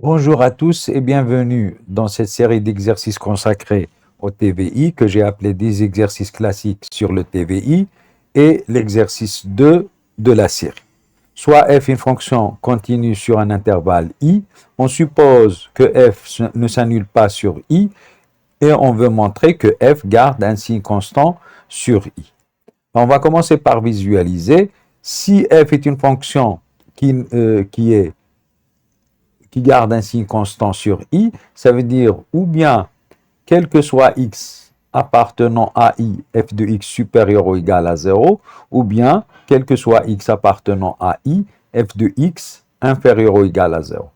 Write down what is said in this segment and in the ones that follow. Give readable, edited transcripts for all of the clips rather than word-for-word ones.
Bonjour à tous et bienvenue dans cette série d'exercices consacrés au TVI que j'ai appelé des exercices classiques sur le TVI et l'exercice 2 de la série. Soit f est une fonction continue sur un intervalle i, on suppose que f ne s'annule pas sur i et on veut montrer que f garde un signe constant sur i. On va commencer par visualiser. Si f est une fonction qui garde un signe constant sur i, ça veut dire ou bien quel que soit x appartenant à i, f de x supérieur ou égal à 0, ou bien quel que soit x appartenant à i, f de x inférieur ou égal à 0.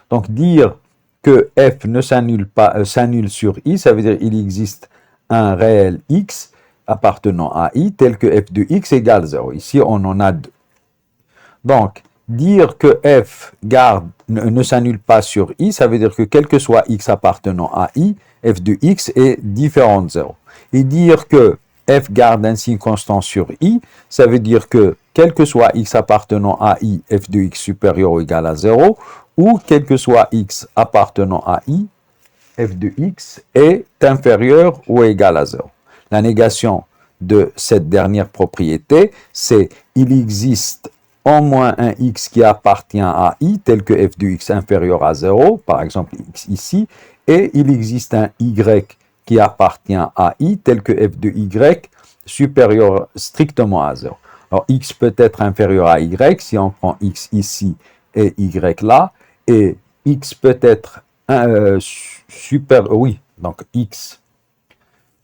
Donc dire que f ne s'annule sur i, ça veut dire qu'il existe un réel x appartenant à i tel que f de x égale 0. Ici, on en a deux. Donc, dire que f ne s'annule pas sur i, ça veut dire que quel que soit x appartenant à i, f de x est différent de 0. Et dire que f garde un signe constant sur i, ça veut dire que quel que soit x appartenant à i, f de x supérieur ou égal à 0, ou quel que soit x appartenant à i, f de x est inférieur ou égal à 0. La négation de cette dernière propriété, c'est il existe au moins un x qui appartient à i, tel que f de x inférieur à 0, par exemple x ici, et il existe un y qui appartient à i, tel que f de y supérieur strictement à 0. Alors x peut être inférieur à y si on prend x ici et y là, et x peut être donc x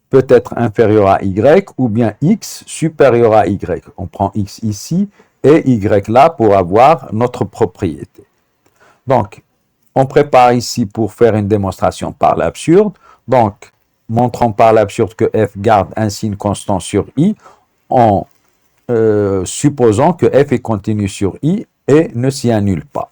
peut être inférieur à y ou bien x supérieur à y. On prend x ici et y là pour avoir notre propriété. Donc, on prépare ici pour faire une démonstration par l'absurde. Donc, montrons par l'absurde que f garde un signe constant sur i en supposant que f est continu sur i et ne s'y annule pas.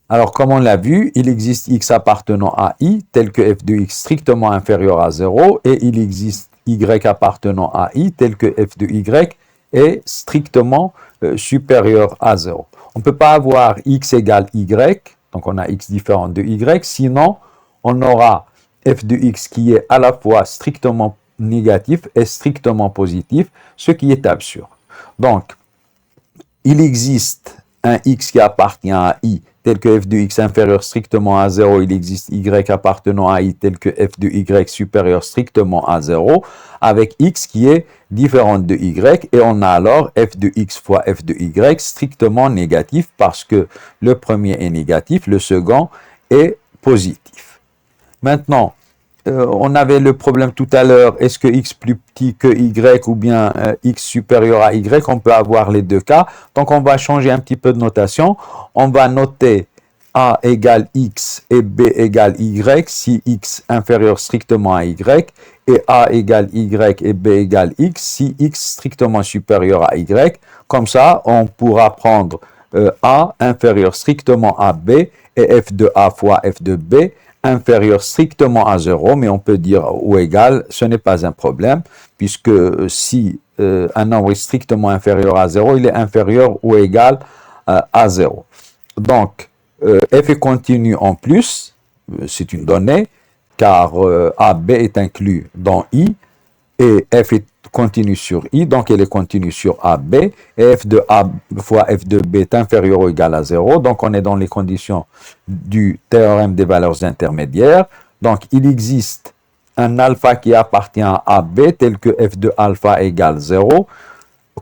Alors, comme on l'a vu, il existe x appartenant à i, tel que f de x strictement inférieur à 0, et il existe y appartenant à i, tel que f de y est strictement supérieur à 0. On ne peut pas avoir x égale y, donc on a x différent de y, sinon on aura f de x qui est à la fois strictement négatif et strictement positif, ce qui est absurde. Donc, il existe un x qui appartient à i, tel que f de x inférieur strictement à 0, il existe y appartenant à i, tel que f de y supérieur strictement à 0, avec x qui est différent de y, et on a alors f de x fois f de y strictement négatif, parce que le premier est négatif, le second est positif. Maintenant, on avait le problème tout à l'heure, est-ce que x plus petit que y ou bien x supérieur à y, on peut avoir les deux cas. Donc on va changer un petit peu de notation, on va noter a égale x et b égale y si x inférieur strictement à y, et a égale y et b égale x si x strictement supérieur à y. Comme ça, on pourra prendre a inférieur strictement à b et f de a fois f de b inférieur strictement à 0, mais on peut dire ou égal, ce n'est pas un problème, puisque si un nombre est strictement inférieur à 0, il est inférieur ou égal à 0. Donc, f est continu en plus, c'est une donnée, car AB est inclus dans I, et f est continu sur i, donc elle est continue sur AB, et f de A fois f de B est inférieur ou égal à 0, donc on est dans les conditions du théorème des valeurs intermédiaires. Donc il existe un alpha qui appartient à AB tel que f de alpha égale 0.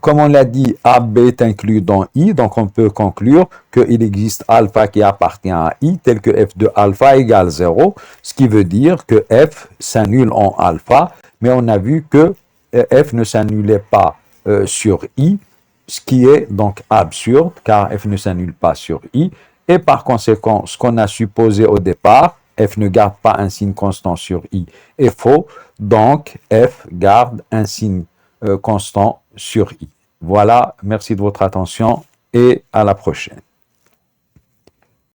Comme on l'a dit, AB est inclus dans I, donc on peut conclure qu'il existe alpha qui appartient à I tel que f de alpha égale 0, ce qui veut dire que f s'annule en alpha, mais on a vu que f ne s'annulait pas sur i, ce qui est donc absurde, car f ne s'annule pas sur i, et par conséquent, ce qu'on a supposé au départ, f ne garde pas un signe constant sur i, est faux, donc f garde un signe constant sur i. Voilà, merci de votre attention et à la prochaine.